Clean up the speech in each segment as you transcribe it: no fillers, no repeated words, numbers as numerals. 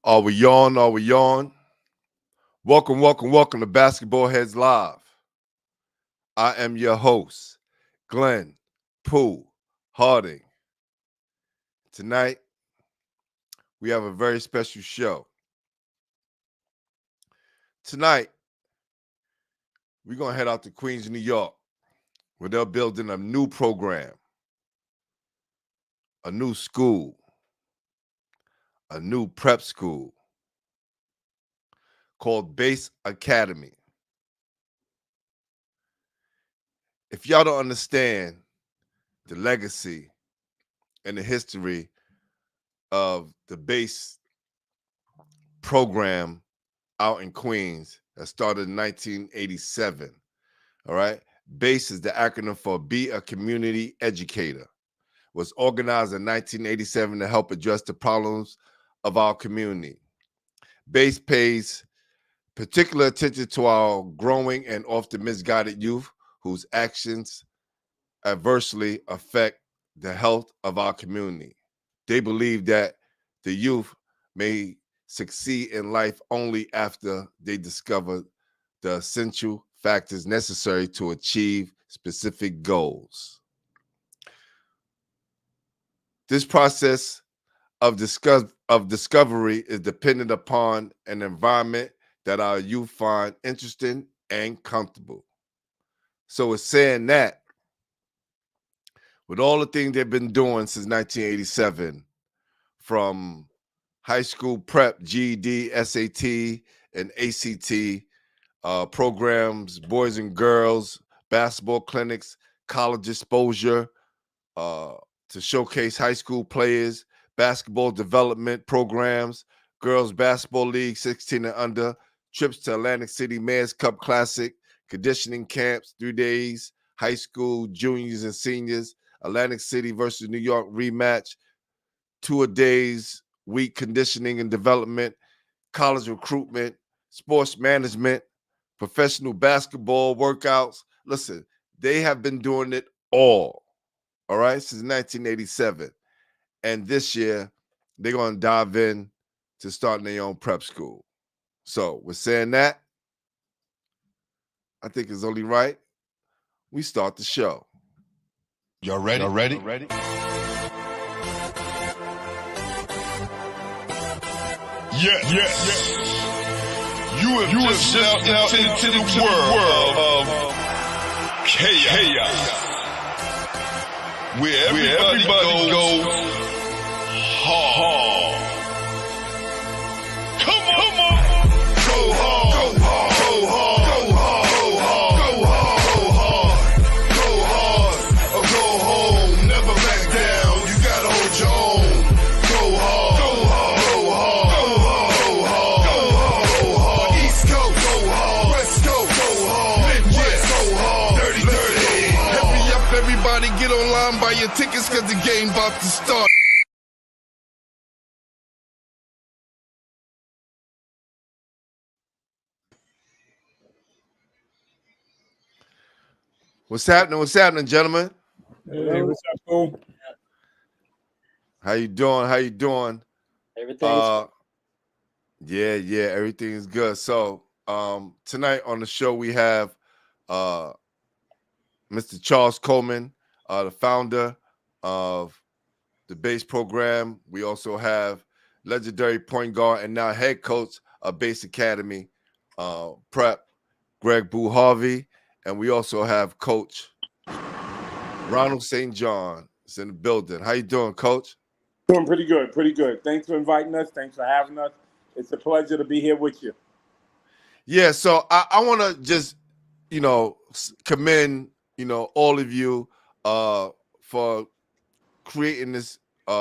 Are we on? Are we on? Welcome to Basketball Heads Live. I am your host, Glenn Pooh Harding. Tonight, we have a very special show. Tonight, we're going to head out to Queens, New York, where they're building a new program, a new school, a new prep school called B.A.C.E. Academy. If y'all don't understand the legacy and the history of the B.A.C.E. program out in Queens that started in 1987, all right? B.A.C.E. is the acronym for Be a Community Educator. Was organized in 1987 to help address the problems of our community. B.A.C.E. pays particular attention to our growing and often misguided youth whose actions adversely affect the health of our community. They believe that the youth may succeed in life only after they discover the essential factors necessary to achieve specific goals. This process of discovery is dependent upon an environment that our youth find interesting and comfortable. So it's saying that with all the things they've been doing since 1987, from high school prep, GED, SAT, and ACT programs, boys and girls, basketball clinics, college exposure, to showcase high school players, basketball development programs, girls basketball league 16 and under, trips to Atlantic City Mayor's Cup Classic, conditioning camps, 3 days, high school juniors and seniors, Atlantic City versus New York rematch, 2-a-days week conditioning and development, college recruitment, sports management, professional basketball workouts. Listen, they have been doing it all right, since 1987. And this year, they're going to dive in to starting their own prep school. So with saying that, I think it's only right we start the show. Y'all ready? Y'all ready? Yes. You have just stepped into the world of chaos. Where everybody goes hard. Come on. Go hard. Go hard. Go hard. Go hard. Go hard. Go hard. Or go home. Never back down. You gotta hold your own. Go hard. Go hard. Go hard. Go hard. Go hard. Go hard. East Coast. Go hard. West Coast. Go hard. Midwest. Go hard. Dirty. Hurry up, everybody. Get online, buy your tickets, cause the game about to start. What's happening? What's happening, gentlemen? Hey, what's up, Paul? How you doing? How you doing? Everything's Yeah, everything is good. So tonight on the show we have Mr. Charles Coleman, the founder of the B.A.C.E. program. We also have legendary point guard and now head coach of B.A.C.E. Academy prep, Greg Boo Harvey. And we also have Coach Ronald St. John is in the building. How you doing, Coach? Doing pretty good, pretty good. Thanks for inviting us. Thanks for having us. It's a pleasure to be here with you. Yeah, so I want to just, commend, all of you for creating this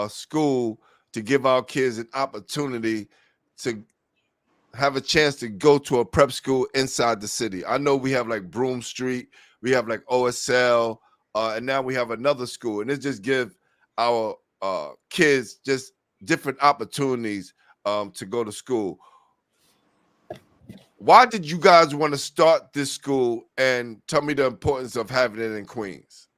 school to give our kids an opportunity to have a chance to go to a prep school inside the city. I know we have like Broome Street, we have like OSL, and now we have another school, and it just gives our kids just different opportunities to go to school. Why did you guys want to start this school, and tell me the importance of having it in Queens?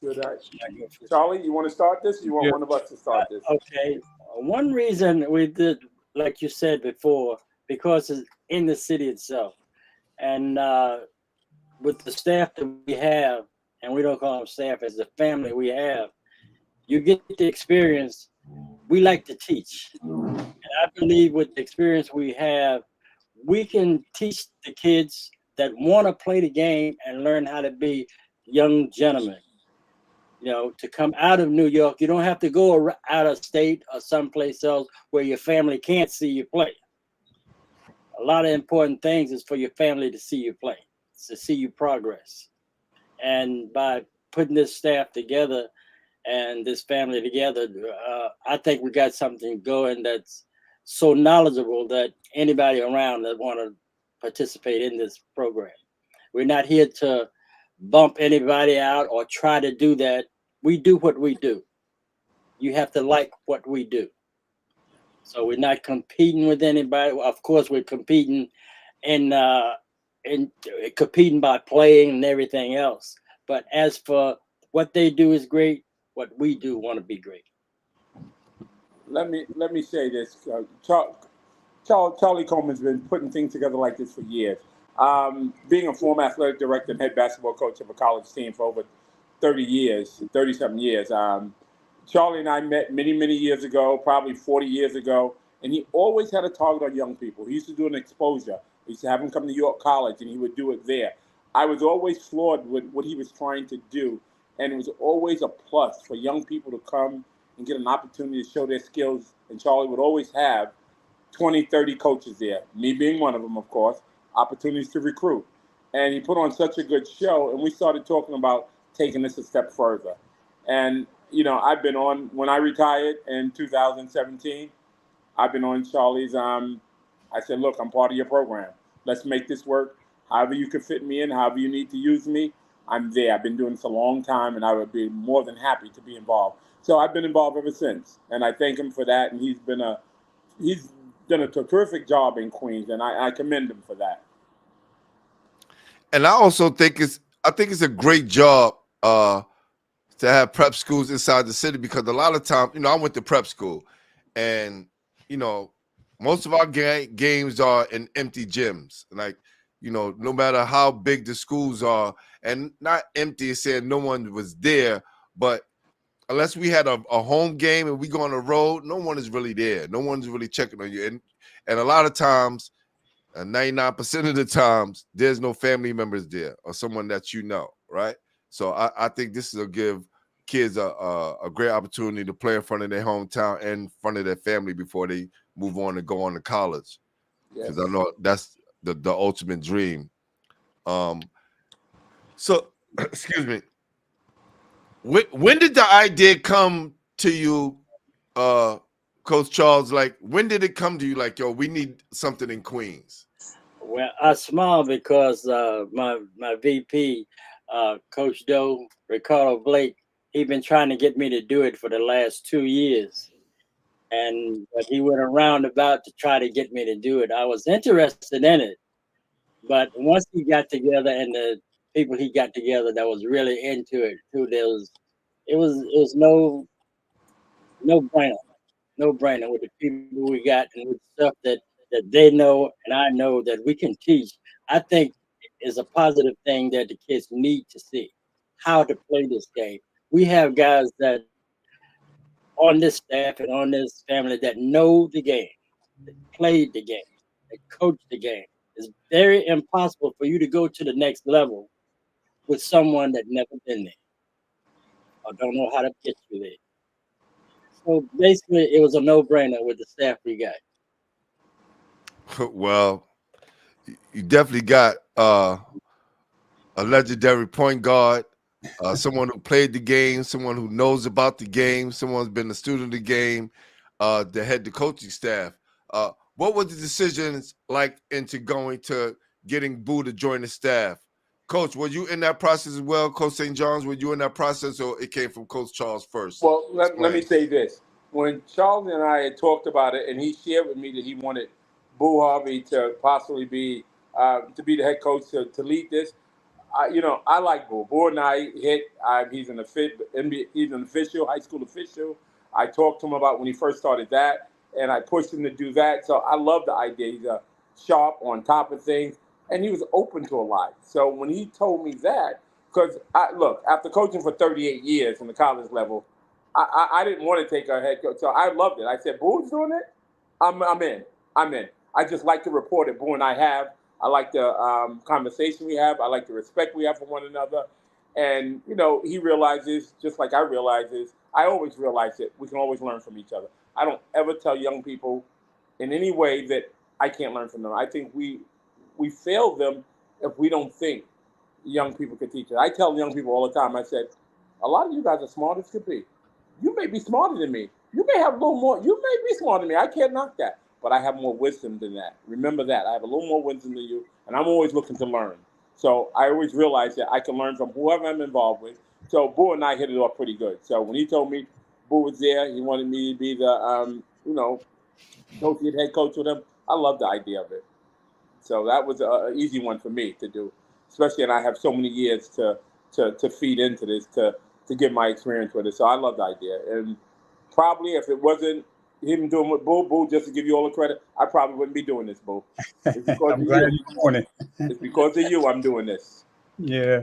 Should I go first? Charlie, you want to start this? Or you want one of us to start this? Okay. One reason we did, like you said before, because it's in the city itself, and with the staff that we have, and we don't call them staff, as the family we have, you get the experience. We like to teach, and I believe with the experience we have, we can teach the kids that want to play the game and learn how to be young gentlemen. You know, to come out of New York, you don't have to go out of state or someplace else where your family can't see you play. A lot of important things is for your family to see you play, to see you progress. And by putting this staff together and this family together, I think we got something going that's so knowledgeable that anybody around that want to participate in this program. We're not here to bump anybody out or try to do that. We do what we do. You have to like what we do. So we're not competing with anybody. Of course, we're competing in in competing by playing and everything else. But as for what they do is great, what we do want to be great. Let me say this. Charlie Coleman's been putting things together like this for years. Being a former athletic director and head basketball coach of a college team for over 30 years, 30 something years. Charlie and I met many, many years ago, probably 40 years ago, and he always had a target on young people. He used to do an exposure. He used to have them come to York College, and he would do it there. I was always floored with what he was trying to do, and it was always a plus for young people to come and get an opportunity to show their skills. And Charlie would always have 20, 30 coaches there, me being one of them, of course, opportunities to recruit. And he put on such a good show, and we started talking about taking this a step further. And, I've been on, when I retired in 2017, I've been on Charlie's. I said, look, I'm part of your program. Let's make this work. However you can fit me in, however you need to use me, I'm there. I've been doing this a long time, and I would be more than happy to be involved. So I've been involved ever since, and I thank him for that. And he's done a terrific job in Queens, and I commend him for that. And I also think it's a great job to have prep schools inside the city, because a lot of times, I went to prep school, and most of our games are in empty gyms. Like, no matter how big the schools are, and not empty saying no one was there, but unless we had a home game and we go on the road, no one is really there. No one's really checking on you. And a lot of times, 99% of the times, there's no family members there or someone that right? So I think this will give kids a great opportunity to play in front of their hometown and in front of their family before they move on and go on to college. Because Yes. I know that's the ultimate dream. So, excuse me. When did the idea come to you, Coach Charles? Like, when did it come to you? Like, yo, we need something in Queens. Well, I smile because my VP, Coach Doe, Ricardo Blake, he been trying to get me to do it for the last 2 years, and but he went around about to try to get me to do it. I was interested in it, but once he got together and the people he got together that was really into it too, it was no brainer, no brainer with the people we got and with stuff that they know and I know that we can teach. I think is a positive thing that the kids need to see how to play this game. We have guys that on this staff and on this family that know the game, that played the game, that coached the game. It's very impossible for you to go to the next level with someone that never been there or don't know how to get you there. So basically, it was a no-brainer with the staff we got. Well, you definitely got a legendary point guard, someone who played the game, someone who knows about the game, someone's been a student of the game, the head the coaching staff. What were the decisions like into going to getting Boo to join the staff? Coach, were you in that process as well? Coach St. John's, were you in that process, or it came from Coach Charles first? Well, let me say this. When Charles and I had talked about it, and he shared with me that he wanted Boo Harvey to possibly be the head coach to lead this, I like Boo. Boo and I hit. He's an official, high school official. I talked to him about when he first started that, and I pushed him to do that. So I love the idea. He's sharp, on top of things, and he was open to a lot. So when he told me that, because look, after coaching for 38 years in the college level, I didn't want to take a head coach. So I loved it. I said, Boo's doing it? I'm in. I'm in. I just like the rapport that Boo and I have. I like the conversation we have. I like the respect we have for one another. And, you know, he realizes, just like I realizes, I always realize it. We can always learn from each other. I don't ever tell young people in any way that I can't learn from them. I think we fail them if we don't think young people can teach us. I tell young people all the time, I said, a lot of you guys are smart as could be. You may be smarter than me. You may have a little more. You may be smarter than me. I can't knock that. But I have more wisdom than that. Remember that. I have a little more wisdom than you, and I'm always looking to learn. So I always realize that I can learn from whoever I'm involved with. So Boo and I hit it off pretty good. So when he told me Boo was there, he wanted me to be the, associate head coach with him. I love the idea of it. So that was an easy one for me to do, especially, and I have so many years to feed into this, to get my experience with it. So I love the idea. And probably if it wasn't him doing with Boo, just to give you all the credit, I probably wouldn't be doing this, Boo. It's because I'm of glad you. you're doing it. It's because of you I'm doing this. Yeah.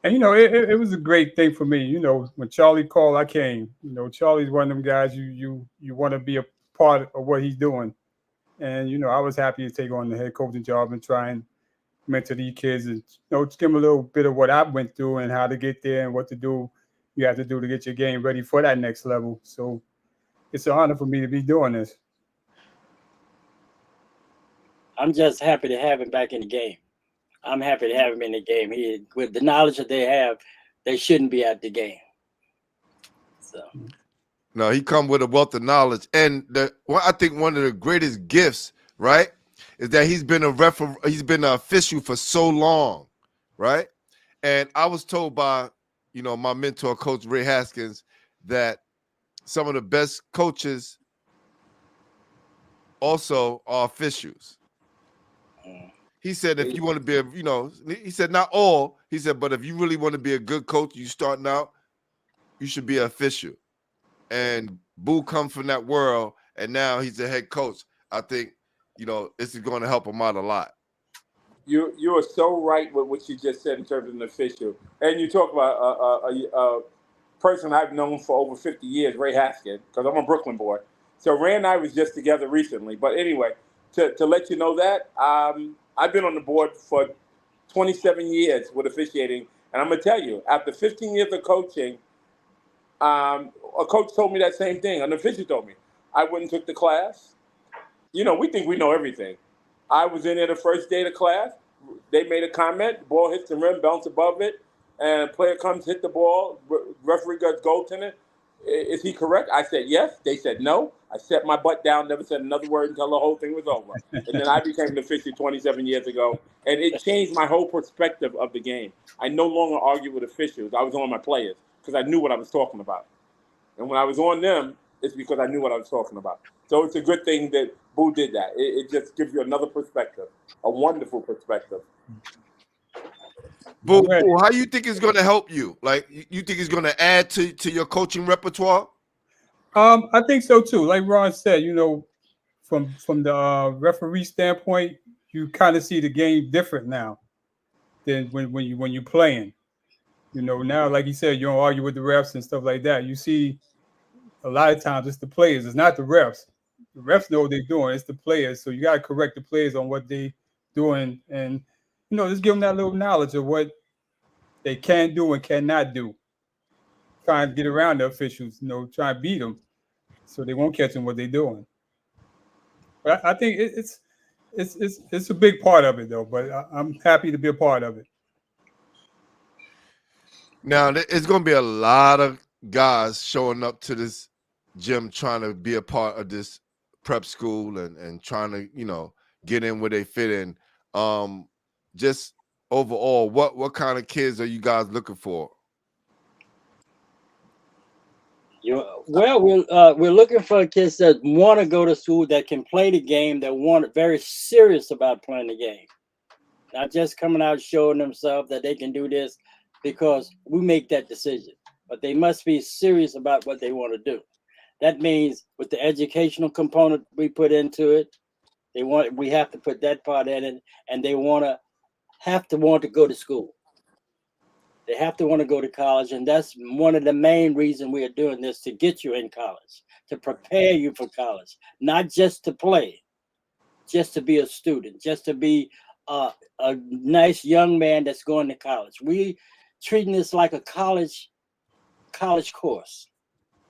And, you know, it was a great thing for me. You know, when Charlie called, I came. You know, Charlie's one of them guys you want to be a part of what he's doing. And, you know, I was happy to take on the head coaching job and try and mentor these kids and, you know, just give them a little bit of what I went through and how to get there and what to do, you have to do to get your game ready for that next level. So it's an honor for me to be doing this. I'm just happy to have him back in the game. I'm happy to have him in the game. With the knowledge that they have, they shouldn't be at the game. So No, he come with a wealth of knowledge, and I think one of the greatest gifts, right, is that he's been an official for so long, right? And I was told by, you know, my mentor, Coach Ray Haskins, that some of the best coaches also are officials. He said, if you want to be he said, not all, he said, but if you really want to be a good coach, you starting out, you should be an official. And Boo comes from that world, and now he's a head coach. I think, you know, this is going to help him out a lot. You are so right with what you just said in terms of an official. And you talk about a person I've known for over 50 years, Ray Haskins, because I'm a Brooklyn boy. So Ray and I was just together recently. But anyway, to let you know that, I've been on the board for 27 years with officiating. And I'm going to tell you, after 15 years of coaching, a coach told me that same thing. An official told me. I went and took the class. You know, we think we know everything. I was in there the first day of the class. They made a comment. The ball hits the rim, bounce above it, and player comes, hit the ball. Referee goes goaltender. Is he correct? I said yes. They said no. I set my butt down, never said another word until the whole thing was over. And then I became an official 27 years ago, and it changed my whole perspective of the game. I no longer argue with officials. I was on my players because I knew what I was talking about. And when I was on them, it's because I knew what I was talking about. So it's a good thing that Boo did that. It just gives you another perspective, a wonderful perspective. Boo, how you think it's going to help you? Like, you think it's going to add to your coaching repertoire? I think so too. Like Ron said, you know, from the referee standpoint, you kind of see the game different now than when you're playing. You know, now, like you said, you don't argue with the refs and stuff like that. You see, a lot of times it's the players, it's not the refs. The refs know what they're doing. It's the players. So you got to correct the players on what they doing, and you know, just give them that little knowledge of what they can do and cannot do. Try and get around the officials. You know, try and beat them so they won't catch them what they're doing. But I think it's a big part of it though. But I'm happy to be a part of it. Now, it's going to be a lot of guys showing up to this gym trying to be a part of this prep school and trying to, you know, get in where they fit in. Just overall, what kind of kids are you guys looking for? Well, we're looking for kids that want to go to school, that can play the game, that want very serious about playing the game, not just coming out showing themselves that they can do this because we make that decision. But they must be serious about what they want to do. That means with the educational component we put into it, we have to put that part in it, and they want to go to school. They have to want to go to college, and that's one of the main reasons we are doing this, to get you in college, to prepare you for college, not just to play, just to be a student, just to be a nice young man that's going to college. We treating this like a college course.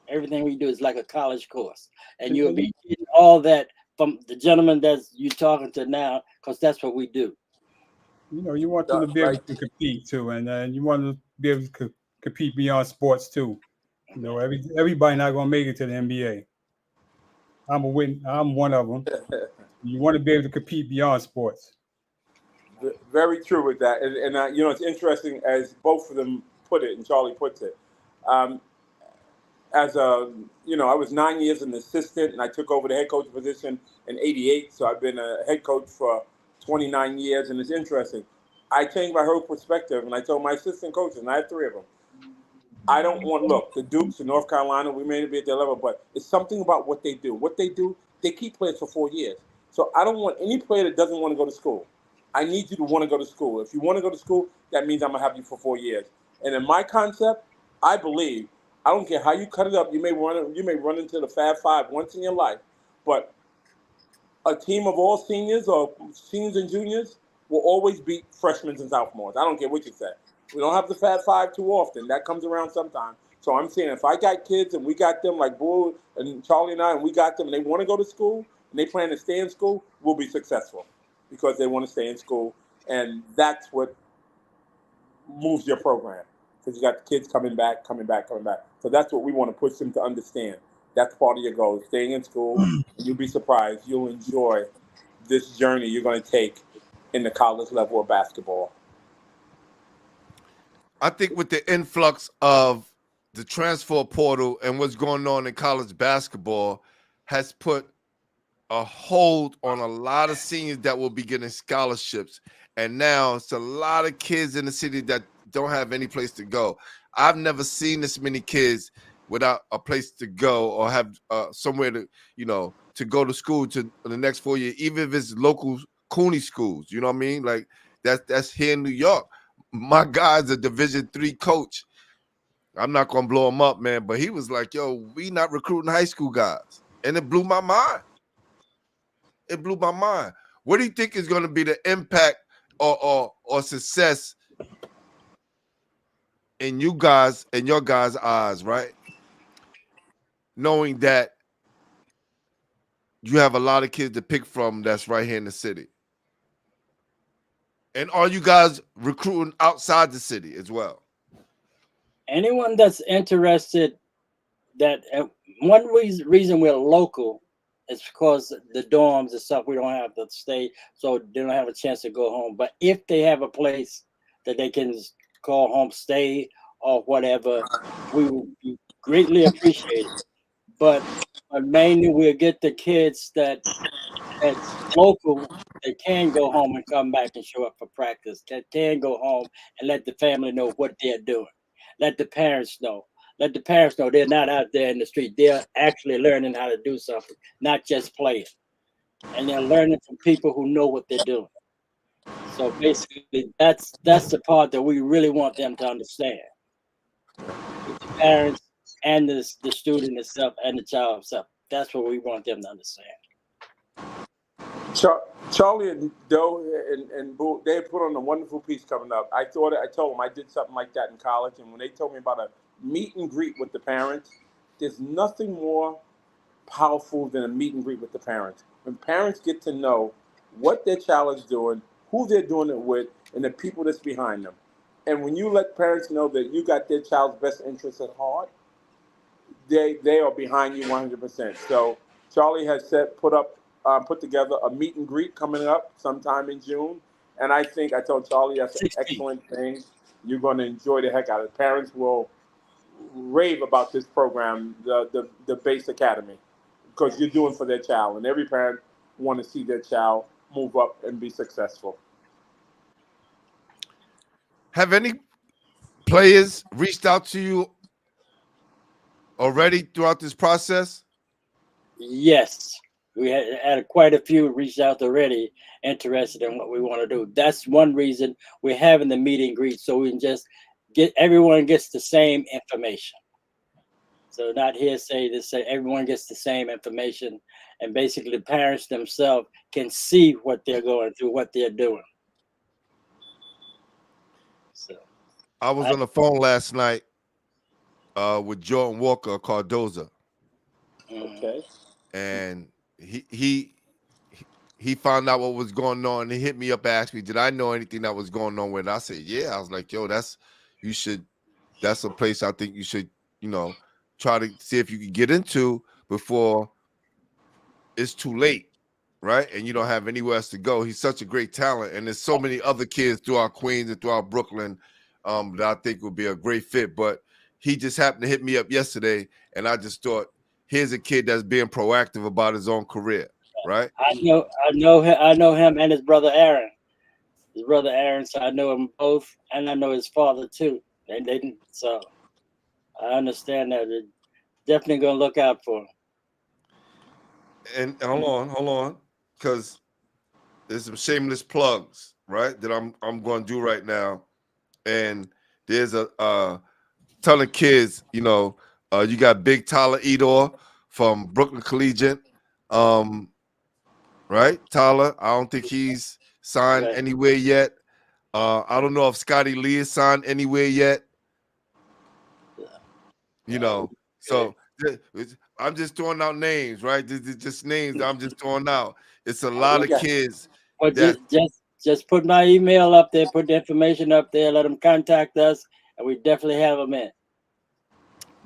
Everything we do is like a college course, and you'll be getting all that from the gentleman that you're talking to now, because that's what we do. You know, you want them to be able to compete too, and you want them to be able to compete beyond sports too. You know, everybody not gonna make it to the NBA. I'm one of them. You want to be able to compete beyond sports. Very true with that, and you know, it's interesting as both of them put it, and Charlie puts it. As a, you know, I was 9 years an assistant, and I took over the head coach position in '88. So I've been a head coach for 29 years, and it's interesting. I changed my whole perspective, and I told my assistant coaches, and I had 3 of them, I don't want, look, the Dukes in North Carolina, we may not be at their level, but it's something about what they do. What they do, they keep players for 4 years. So I don't want any player that doesn't want to go to school. I need you to want to go to school. If you want to go to school, that means I'm going to have you for 4 years. And in my concept, I believe, I don't care how you cut it up, you may run into the Fab Five once in your life, but a team of all seniors or seniors and juniors will always beat freshmen and sophomores. I don't care what you say. We don't have the Fab Five too often. That comes around sometime. So I'm saying, if I got kids and we got them like Bull and Charlie and I, and we got them and they want to go to school and they plan to stay in school, we'll be successful because they want to stay in school. And that's what moves your program, because you got the kids coming back. So that's what we want to push them to understand. That's part of your goal, staying in school. And you'll be surprised. You'll enjoy this journey you're going to take in the college level of basketball. I think with the influx of the transfer portal and what's going on in college basketball has put a hold on a lot of seniors that will be getting scholarships. And now it's a lot of kids in the city that don't have any place to go. I've never seen this many kids without a place to go or have somewhere to, you know, to go to school to the next 4 years, even if it's local CUNY schools. You know what I mean? Like that's here in New York. My guy's a Division III coach. I'm not gonna blow him up, man, but he was like, "Yo, we not recruiting high school guys," and it blew my mind. It blew my mind. What do you think is going to be the impact or success in you guys, in your guys' eyes, right? Knowing that you have a lot of kids to pick from that's right here in the city. And are you guys recruiting outside the city as well? Anyone that's interested, that one reason we're local is because the dorms and stuff, we don't have to stay, so they don't have a chance to go home. But if they have a place that they can call home, stay, or whatever, we will greatly appreciate it. But mainly we'll get the kids that's local, they can go home and come back and show up for practice, that can go home and let the family know what they're doing. Let the parents know. Let the parents know they're not out there in the street. They're actually learning how to do something, not just playing. And they're learning from people who know what they're doing. So basically, that's the part that we really want them to understand. With the parents and the student itself and the child himself. That's what we want them to understand. Charlie and Doe and Boo, they put on a wonderful piece coming up. I told them I did something like that in college, and when they told me about a meet and greet with the parents, there's nothing more powerful than a meet and greet with the parents. When parents get to know what their child is doing, who they're doing it with, and the people that's behind them. And when you let parents know that you got their child's best interests at heart, they are behind you 100%. So Charlie has put together a meet and greet coming up sometime in June. And I told Charlie that's an excellent thing. You're going to enjoy the heck out of it. Parents will rave about this program, the B.A C.E Academy, because you're doing for their child. And every parent want to see their child move up and be successful. Have any players reached out to you already throughout this process? Yes, we had quite a few reached out already, interested in what we want to do. That's one reason we're having the meet and greet, so we can just get everyone gets the same information. So not hearsay, to say everyone gets the same information, and basically the parents themselves can see what they're going through, what they're doing. So I was on the phone last night with Jordan Walker Cardoza, Okay. and he found out what was going on. He hit me up, asked me, did I know anything that was going on with it? I said, yeah. I was like, yo, that's a place I think you should, try to see if you can get into before it's too late, right? And you don't have anywhere else to go. He's such a great talent, and there's so many other kids throughout Queens and throughout Brooklyn that I think would be a great fit. But he just happened to hit me up yesterday, and I just thought, here's a kid that's being proactive about his own career, right? I know him and his brother Aaron. His brother Aaron, so I know them both, and I know his father too. They didn't, so I understand that. They're definitely gonna look out for him. And hold on, because there's some shameless plugs, right? That I'm going to do right now, and there's a ton of kids. You got Big Tyler Edor from Brooklyn Collegiate, right? Tyler, I don't think he's signed Right. anywhere yet. I don't know if Scotty Lee is signed anywhere yet. So I'm just throwing out names, right? This is just names that I'm just throwing out. It's a lot of kids. But that just put my email up there, put the information up there, let them contact us, and we definitely have them in.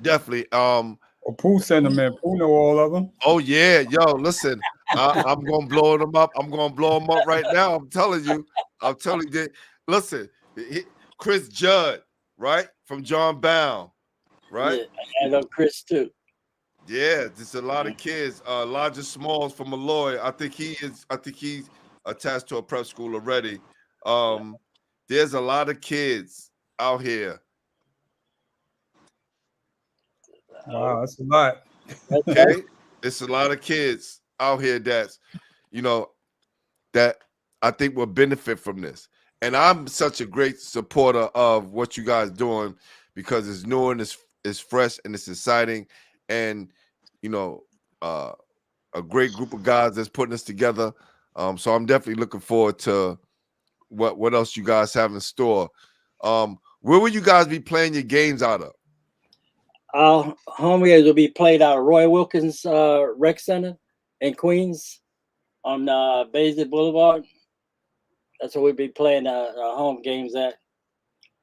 definitely. Well, Pooh sent them in. Pooh know all of them. Oh yeah, yo, listen, I'm gonna blow them up. I'm gonna blow them up right now. I'm telling you. Listen, Chris Judd, right, from John Bound, right? Yeah, I know Chris too. Yeah, there's a lot of kids. Elijah Smalls from Malloy. I think he's attached to a prep school already. There's a lot of kids out here. Wow, that's a lot. Okay, it's a lot of kids out here that I think will benefit from this. And I'm such a great supporter of what you guys doing because it's new and it's fresh and it's exciting, and a great group of guys that's putting this together. So I'm definitely looking forward to what else you guys have in store. Where will you guys be playing your games out of? Our home games will be played out of Roy Wilkins Rec Center in Queens on B.A.C.E. Boulevard. That's where we'll be playing our home games at.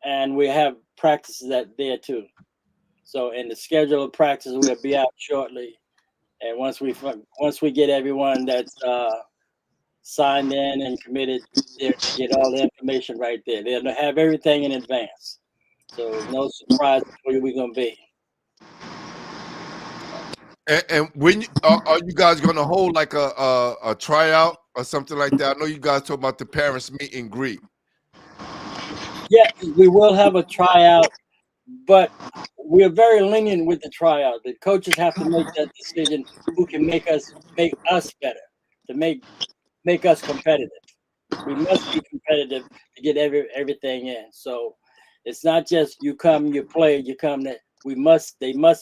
And we have practices there too. So in the schedule of practice will be out shortly. And once we get everyone that's signed in and committed, they'll get all the information right there. They'll have everything in advance. So no surprise where we're gonna be. And when are you guys going to hold like a tryout or something like that? I know you guys talk about the parents meet and greet. Yeah, we will have a tryout, but we're very lenient with the tryout. The coaches have to make that decision who can make us better, to make us competitive. We must be competitive to get everything in. So it's not just you come, you play, you come. They must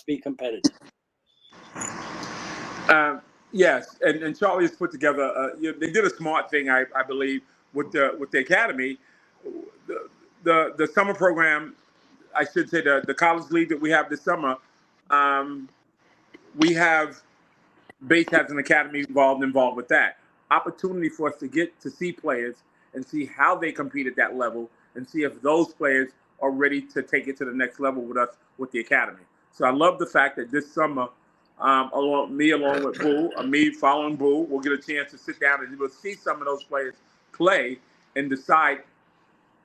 be competitive. Yes, and Charlie's put together. They did a smart thing, I believe, with the academy, the summer program. I should say the college league that we have this summer. We have B.A.C.E. has an academy involved with that. Opportunity for us to get to see players and see how they compete at that level and see if those players are ready to take it to the next level with us with the academy. So I love the fact that this summer, along with Boo, me following Boo, we'll get a chance to sit down and we'll see some of those players play and decide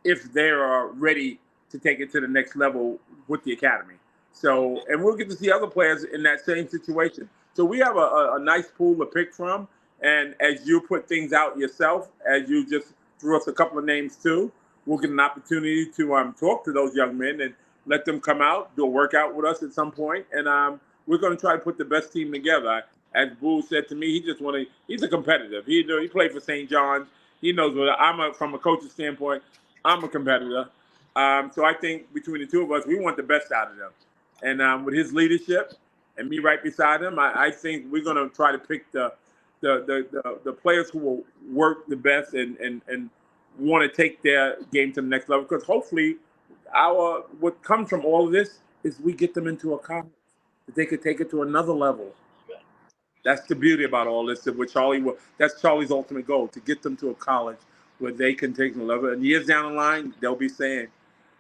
if they are ready to take it to the next level with the academy. So, and we'll get to see other players in that same situation. So we have a nice pool to pick from. And as you put things out yourself, as you just threw us a couple of names too, we'll get an opportunity to talk to those young men and let them come out, do a workout with us at some point, and we're going to try to put the best team together. As Boo said to me, he's a competitor. He played for St. John's. He knows from a coach's standpoint, I'm a competitor. So I think between the two of us, we want the best out of them. And with his leadership and me right beside him, I think we're going to try to pick the players who will work the best and want to take their game to the next level. Because hopefully, what comes from all of this is we get them into a college that they could take it to another level. That's the beauty about all this. That's Charlie's ultimate goal, to get them to a college where they can take the level. And years down the line, they'll be saying,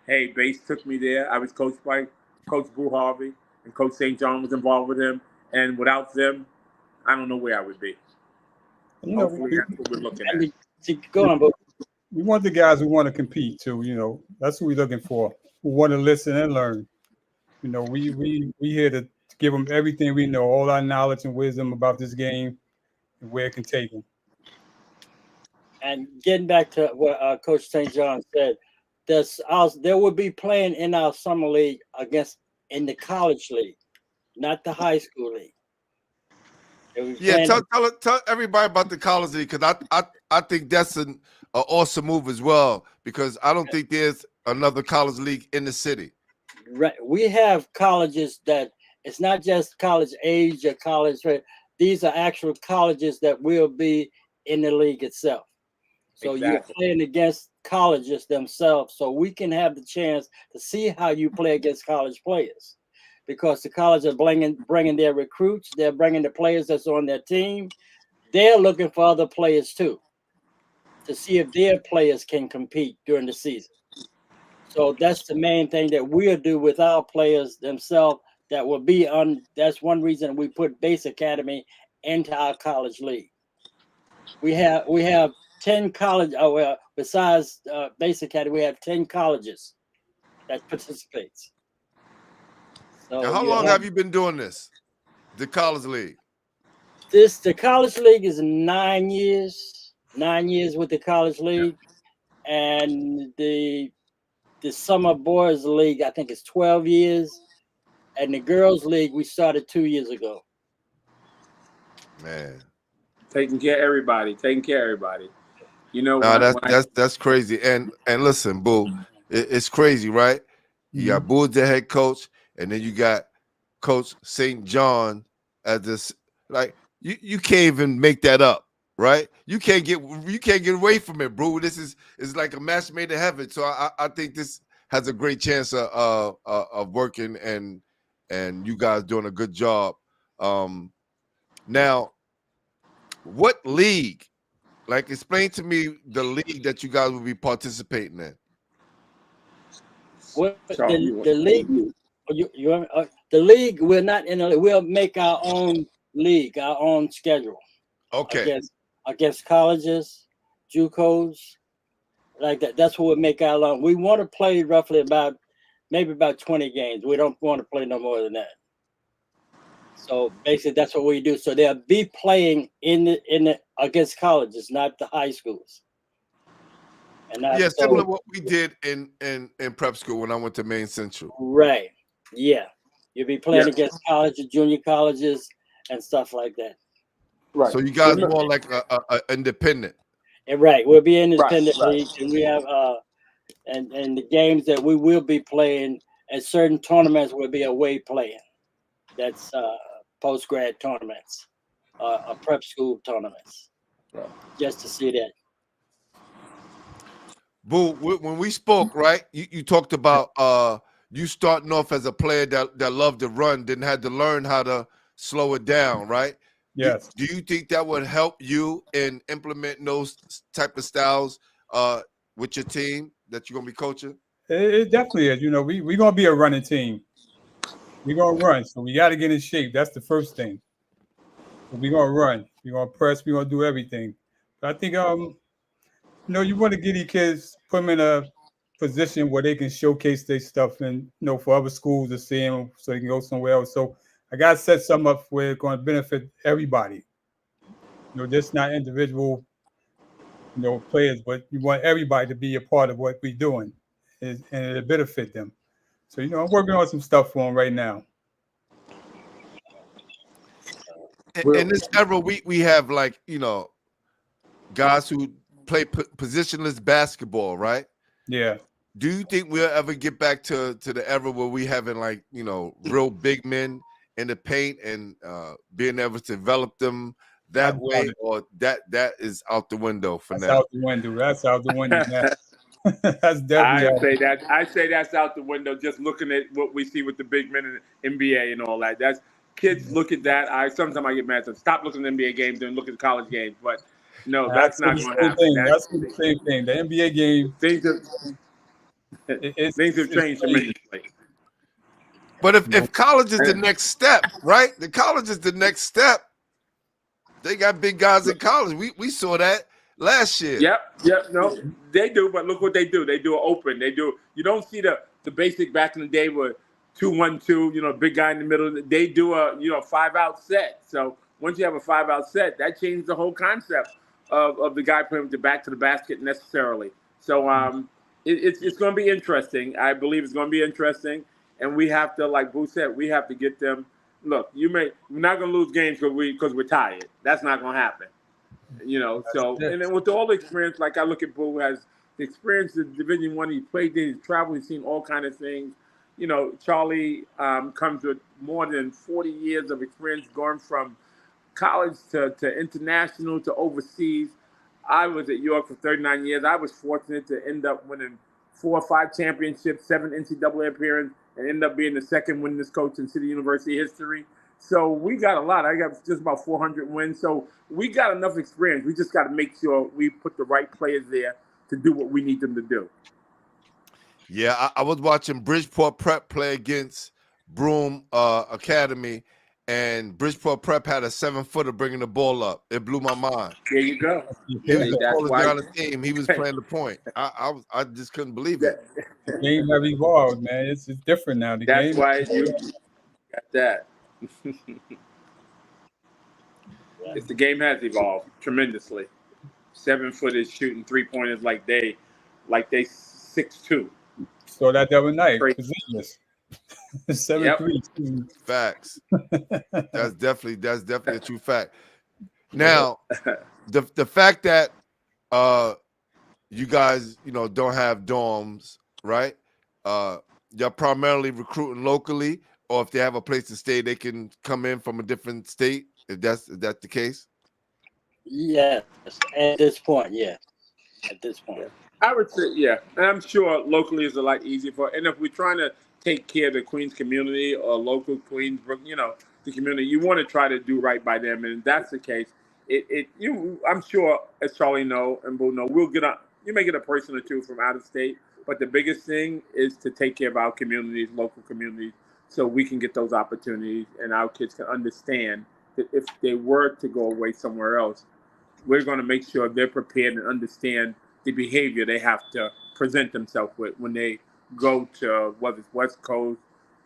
hey, B.A.C.E took me there. I was coached by Coach Boo Harvey, and Coach St. John was involved with him. And without them, I don't know where I would be. Hopefully, that's what we're looking at. Go on, Boo. We want the guys who want to compete too. That's what we're looking for. Who want to listen and learn. We here to give them everything we know, all our knowledge and wisdom about this game and where it can take them. And getting back to what Coach St. John said, there will be playing in our summer league in the college league, not the high school league. Yeah, tell everybody about the college league, because I think that's an awesome move as well, because I don't think there's another college league in the city. Right. We have colleges that it's not just college age or college. Right? These are actual colleges that will be in the league itself. So You're playing against colleges themselves, so we can have the chance to see how you play against college players, because the colleges are bringing their recruits, they're bringing the players that's on their team. They're looking for other players too, to see if their players can compete during the season. So that's the main thing that we'll do with our players themselves. That will be on. That's one reason we put B.A.C.E Academy into our college league. We have 10 college. Besides B.A.C.E Academy, we have 10 colleges that participates. So now, how long have you been doing this? The college league. The college league is 9 years. 9 years with the college league, and the summer boys league, I think, is 12 years, and the girls league we started 2 years ago. Man, taking care of everybody. That's crazy. And listen, Boo, it's crazy, right? You got Boo as the head coach, and then you got Coach St. John as this. Like you can't even make that up. Right, you can't get away from it, bro. This is like a match made in heaven. So I think this has a great chance of working, and you guys doing a good job. Now, what league? Like, explain to me the league that you guys will be participating in. Well, the league, the league. We're not in. We'll make our own league, our own schedule. Okay. Against colleges, JUCOs, like that. That's what we make our own. We want to play roughly about 20 games. We don't want to play no more than that. So basically, that's what we do. So they'll be playing in the against colleges, not the high schools. And similar to what we did in prep school when I went to Maine Central. Right. Yeah. You'll be playing against colleges, junior colleges, and stuff like that. Right. So you guys more like a independent. Right. We'll be in independent league, and we have and the games that we will be playing at certain tournaments will be away playing. That's post grad tournaments, prep school tournaments. Right. Just to see that. Boo, when we spoke, right? You talked about you starting off as a player that loved to run, didn't have to learn how to slow it down, right? Yes. Do you think that would help you in implementing those type of styles with your team that you're gonna be coaching? It definitely is. We're gonna be a running team. We're gonna run, so we got to get in shape. That's the first thing. So we're gonna run. We're gonna press. We're gonna do everything. But I think you want to get these kids, put them in a position where they can showcase their stuff, and for other schools to see them, so they can go somewhere else. So I got to set something up where it's going to benefit everybody. Just not individual, players, but you want everybody to be a part of what we're doing, and it'll benefit them. So, I'm working on some stuff for them right now. in this era, we have like, you know, guys who play positionless basketball, right? Yeah. Do you think we'll ever get back to the era where we having like, you know, real big men in the paint and being able to develop them that way, or that is out the window for That's now? out the window. That's out the window now. That's definitely I say that's out the window. Just looking at what we see with the big men in the NBA and all that. That's kids look at that. Sometimes I get mad. So stop looking at NBA games and look at the college games. But no, that's not going to happen. That's the same thing. The NBA game. Things have changed tremendously. But if college is the next step, right? The college is the next step. They got big guys in college. We saw that last year. Yep. No, they do. But look what they do. They do it open. They do. You don't see the basic back in the day with 2-1-2. You know, big guy in the middle. They do a 5-out set. So once you have a 5-out set, that changes the whole concept of the guy putting the back to the basket necessarily. So it's going to be interesting. I believe it's going to be interesting. And we have to, like Boo said, we have to get them. Look, we're not going to lose games because we're tired. That's not going to happen. You know, so and then with all the experience, like I look at Boo, has the experience in Division I. He played there, he's traveled, he's seen all kind of things. You know, Charlie comes with more than 40 years of experience, going from college to international to overseas. I was at York for 39 years. I was fortunate to end up winning 4 or 5 championships, 7 NCAA appearances, and end up being the second winningest coach in City University history. So we got a lot. I got just about 400 wins. So we got enough experience. We just got to make sure we put the right players there to do what we need them to do. Yeah, I was watching Bridgeport Prep play against Broome Academy, and Bridgeport Prep had a 7-footer bringing the ball up. It blew my mind. There you go. That's why on the team, he was playing the point. I just couldn't believe it. The game have evolved, man. It's different now. That's why you got that. The game has evolved tremendously. 7-footers shooting 3-pointers like they 6'2". So that the other night, Great. 7-3. Facts. That's definitely a true fact. Now, the fact that you guys, don't have dorms, right? You're primarily recruiting locally, or if they have a place to stay, they can come in from a different state. Is that the case? Yes, at this point, yeah. At this point, I would say, yeah, and I'm sure locally is a lot easier and if we're trying to take care of the Queens community or local Queensbrook, the community, you want to try to do right by them, and if that's the case, I'm sure, as Charlie know and Boo know, you may get a person or two from out of state, but the biggest thing is to take care of our communities, local communities, so we can get those opportunities and our kids can understand that if they were to go away somewhere else, we're going to make sure they're prepared and understand the behavior they have to present themselves with when they go to, whether it's West Coast,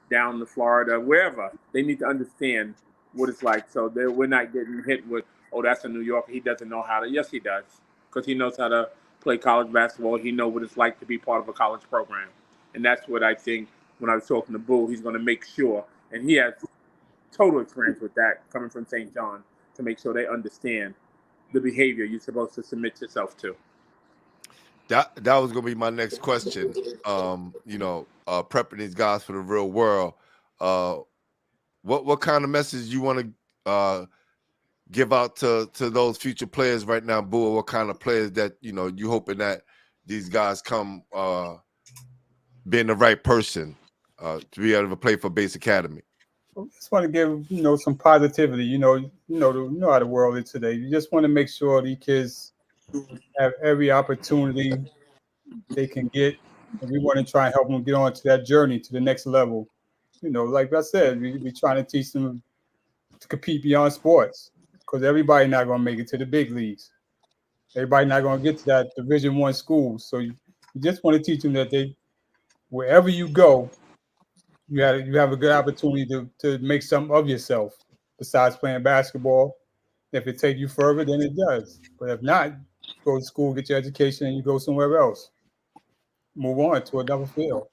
down to Florida, wherever. They need to understand what it's like, so we're not getting hit with, oh, that's a New Yorker, he doesn't know how to. Yes, he does, because he knows how to play college basketball. He knows what it's like to be part of a college program. And that's what I think when I was talking to Boo, he's going to make sure, and he has total experience with that coming from St. John, to make sure they understand the behavior you're supposed to submit yourself to. That was gonna be my next question. Prepping these guys for the real world. What kind of message you want to give out to those future players right now, Boo? What kind of players that you hoping that these guys come being the right person to be able to play for B.A C.E Academy? I just want to give some positivity. You know how the world is today. You just want to make sure these kids have every opportunity they can get, and we want to try and help them get on to that journey to the next level. Like I said, we trying to teach them to compete beyond sports, because everybody not going to make it to the big leagues. Everybody not going to get to that Division I school. So you just want to teach them that wherever you go, you have a good opportunity to make something of yourself besides playing basketball. If it takes you further, then it does. But if not, go to school, get your education, and you go somewhere else. Move on to another field.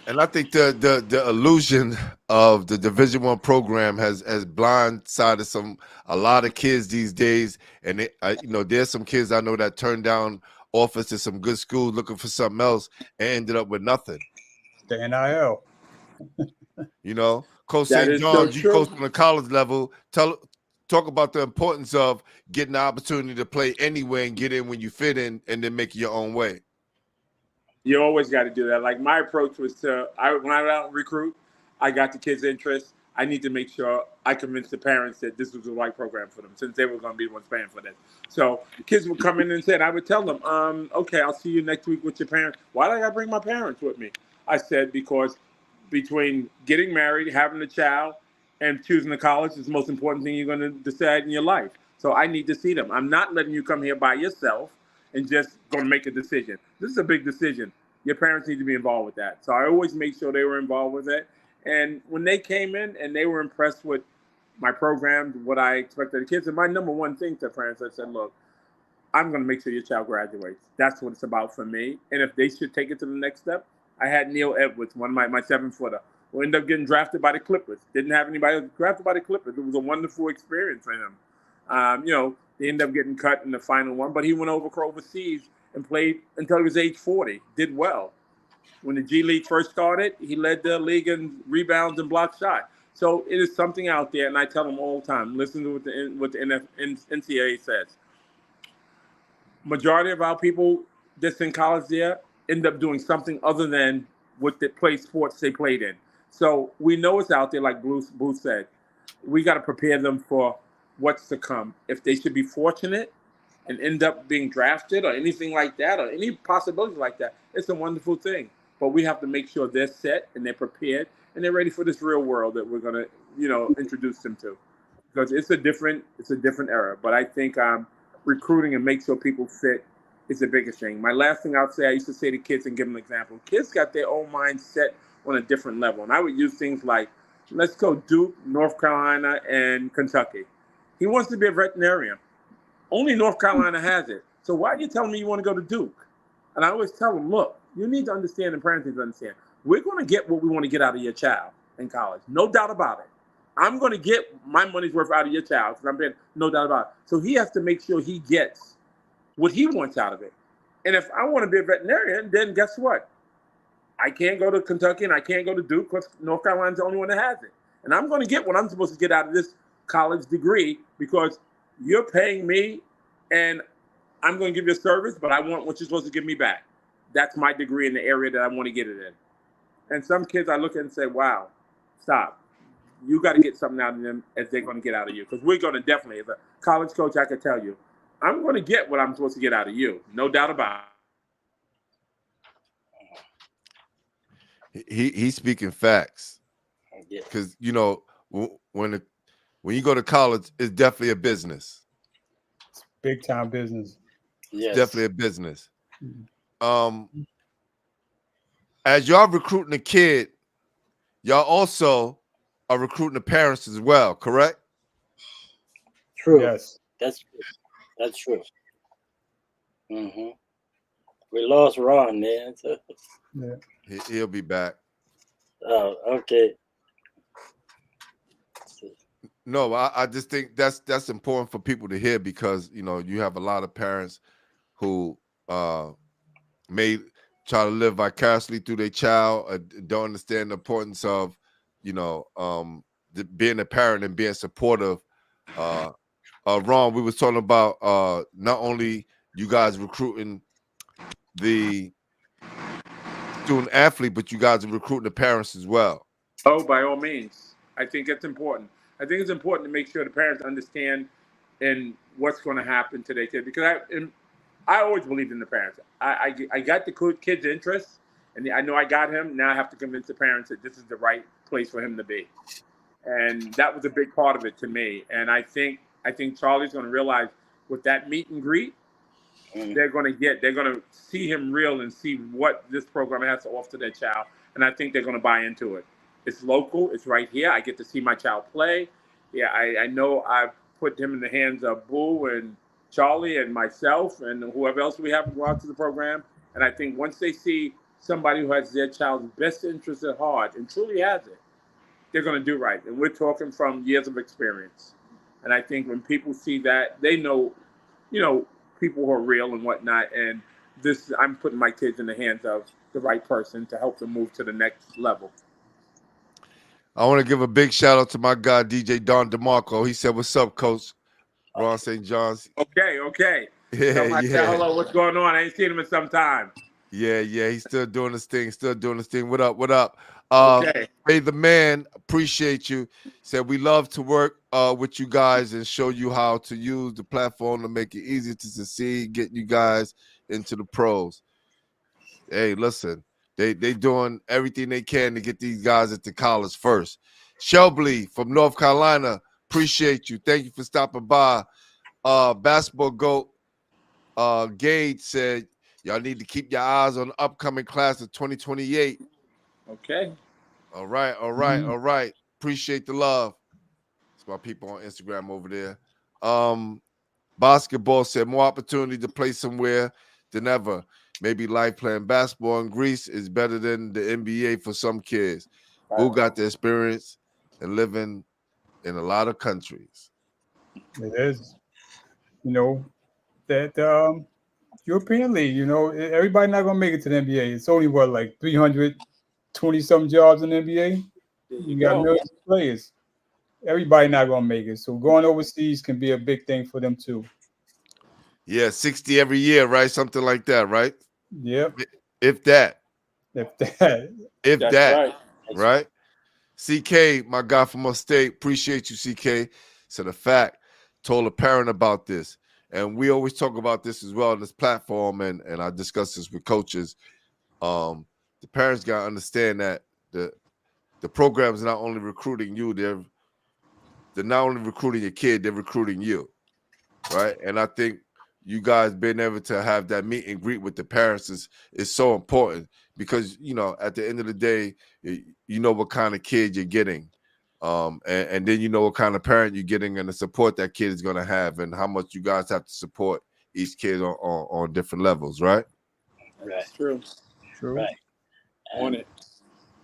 And I think the illusion of the Division I program has blindsided a lot of kids these days. And there's some kids I know that turned down offers to some good schools looking for something else and ended up with nothing. The NIL. Coach That St. is so John's, you coach true. on the college level. Talk about the importance of getting the opportunity to play anywhere and get in when you fit in, and then make it your own way. You always got to do that. Like my approach was when I went out and recruit, I got the kids' interest. I need to make sure I convince the parents that this was the right program for them, since they were going to be the ones paying for this. So the kids would come in and say, and I would tell them, okay, I'll see you next week with your parents. Why do I got to bring my parents with me? I said, because between getting married, having a child, and choosing a college is the most important thing you're going to decide in your life. So I need to see them. I'm not letting you come here by yourself and just going to make a decision. This is a big decision. Your parents need to be involved with that. So I always make sure they were involved with it. And when they came in and they were impressed with my program, what I expected of the kids, and my number one thing to parents, I said, look, I'm going to make sure your child graduates. That's what it's about for me. And if they should take it to the next step, I had Neil Edwards, one of my 7-footer, who ended up getting drafted by the Clippers. Didn't have anybody else drafted by the Clippers. It was a wonderful experience for him. They ended up getting cut in the final one, but he went overseas and played until he was age 40, did well. When the G League first started, he led the league in rebounds and block shot. So it is something out there, and I tell them all the time, listen to what the NCAA says. Majority of our people that's in college there end up doing something other than what the sports they played in. So we know it's out there, like Bruce said. We got to prepare them for what's to come. If they should be fortunate and end up being drafted or anything like that, or any possibility like that, it's a wonderful thing. But we have to make sure they're set and they're prepared and they're ready for this real world that we're going to, introduce them to, because it's a different era. But I think recruiting and make sure people fit is the biggest thing. My last thing I'll say, I used to say to kids and give them an example. Kids got their own mind set on a different level, and I would use things like, let's go Duke, North Carolina, and Kentucky. He wants to be a veterinarian. Only North Carolina has it. So why are you telling me you want to go to Duke? And I always tell them, look, you need to understand, and parents need to understand, we're going to get what we want to get out of your child in college. No doubt about it. I'm going to get my money's worth out of your child, because I'm being no doubt about it. So he has to make sure he gets what he wants out of it. And if I want to be a veterinarian, then guess what? I can't go to Kentucky and I can't go to Duke because North Carolina's the only one that has it. And I'm going to get what I'm supposed to get out of this college degree, because you're paying me and I'm going to give you a service, but I want what you're supposed to give me back. That's my degree in the area that I want to get it in. And some kids I look at and say, wow, stop. You got to get something out of them as they're going to get out of you. Because we're going to definitely, as a college coach, I can tell you, I'm going to get what I'm supposed to get out of you. No doubt about it. He's speaking facts. Because, when you go to college, it's definitely a business. It's big time business. Yes. Definitely a business. As y'all recruiting a kid, y'all also are recruiting the parents as well, correct? True. Yes. That's true. Mm-hmm. We lost Ron, man. Yeah. He'll be back. Oh, okay. No, I just think that's important for people to hear, because you have a lot of parents who may try to live vicariously through their child, don't understand the importance of being a parent and being supportive. Ron, we was talking about not only you guys recruiting the student athlete, but you guys are recruiting the parents as well. Oh, by all means. I think it's important. I think it's important to make sure the parents understand and what's going to happen to their kid, because I always believed in the parents. I got the kid's interest, and I know I got him. Now I have to convince the parents that this is the right place for him to be. And that was a big part of it to me. And I think Charlie's going to realize with that meet and greet, they're going to see him real and see what this program has to offer to their child. And I think they're going to buy into it. It's local. It's right here. I get to see my child play. Yeah, I know I've put him in the hands of Boo and Charlie and myself and whoever else we have to go out to the program. And I think once they see somebody who has their child's best interest at heart and truly has it, they're going to do right. And we're talking from years of experience. And I think when people see that, they know, people who are real and whatnot. And I'm putting my kids in the hands of the right person to help them move to the next level. I want to give a big shout out to my guy, DJ Don DeMarco. He said, "What's up, Coach Ron St. John's?" Okay. Yeah, Tell my dad, hello, what's going on? I ain't seen him in some time. Yeah. He's still doing his thing. What up? Okay. Hey, the man, appreciate you. Said we love to work with you guys and show you how to use the platform to make it easier to succeed, get you guys into the pros. Hey, listen, they doing everything they can to get these guys into college first. Shelby from North Carolina, appreciate you. Thank you for stopping by. Basketball GOAT Gage said, y'all need to keep your eyes on the upcoming class of 2028. Okay. All right. Appreciate the love. It's my people on Instagram over there. Basketball said more opportunity to play somewhere than ever. Maybe life playing basketball in Greece is better than the NBA for some kids who got the experience and living in a lot of countries. It is, that European League. Everybody not gonna make it to the NBA. It's only like 320 some jobs in the NBA. You got millions of players. Everybody not gonna make it. So going overseas can be a big thing for them too. Yeah, 60 every year, right? Something like that, right? Yep. If that. That's right? CK, my guy from upstate, appreciate you, CK. So the fact, told a parent about this. And we always talk about this as well on this platform, and I discuss this with coaches. The parents got to understand that the program is not only recruiting you, they're not only recruiting your kid, they're recruiting you, right? And I think you guys being able to have that meet and greet with the parents is so important because, at the end of the day, you know what kind of kid you're getting. And then you know what kind of parent you're getting and the support that kid is going to have and how much you guys have to support each kid on different levels, right? That's true. Right. On it.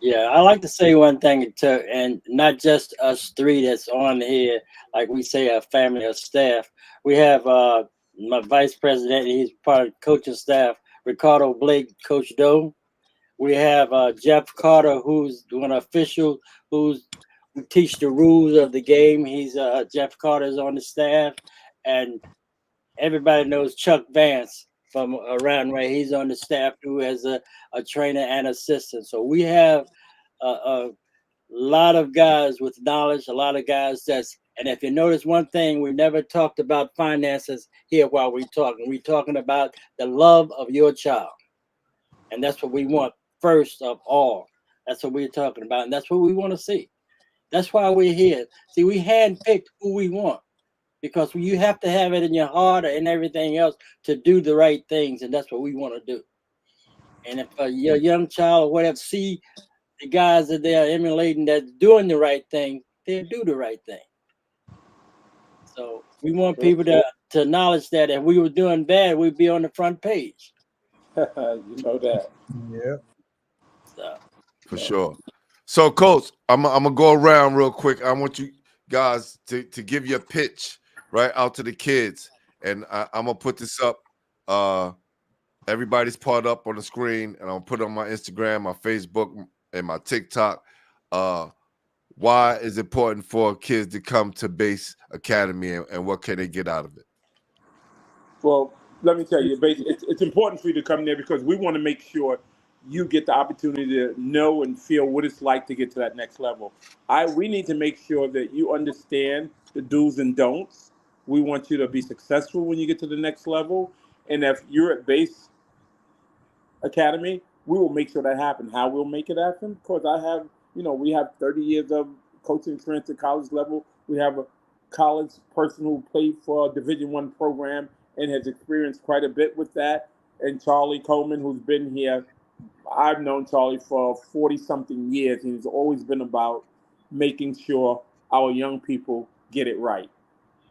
Yeah, I like to say one thing too, and not just us three that's on here, like we say, a family or staff. We have my vice president, he's part of the coaching staff, Ricardo Blake, Coach Doe. We have Jeff Carter, who's an official, who teach the rules of the game. He's Jeff Carter's on the staff, and everybody knows Chuck Vance from around where he's on the staff too as a trainer and assistant. So we have a lot of guys with knowledge, a lot of guys and if you notice one thing, we never talked about finances here while we're talking. We're talking about the love of your child. And that's what we want first of all. That's what we're talking about. And that's what we want to see. That's why we're here. See, we handpicked who we want because you have to have it in your heart and everything else to do the right things. And that's what we want to do. And if your young child or whatever see the guys that they're emulating that's doing the right thing, they'll do the right thing. So we want people to acknowledge that if we were doing bad, we'd be on the front page. You know that. Yeah. So, for sure. So, Coach, I'm gonna go around real quick. I want you guys to give your pitch right out to the kids, and I'm gonna put this up. Everybody's part up on the screen, and I'll put it on my Instagram, my Facebook, and my TikTok. Why is it important for kids to come to B.A.C.E Academy, and what can they get out of it? Well, let me tell you, it's important for you to come there because we want to make sure you get the opportunity to know and feel what it's like to get to that next level. We need to make sure that you understand the do's and don'ts. We want you to be successful when you get to the next level. And if you're at B.A.C.E Academy, we will make sure that happens. How we'll make it happen? Because we have 30 years of coaching experience at college level. We have a college person who played for a Division I program and has experienced quite a bit with that. And Charlie Coleman, who's been here, I've known Charlie for 40-something years, and he's always been about making sure our young people get it right.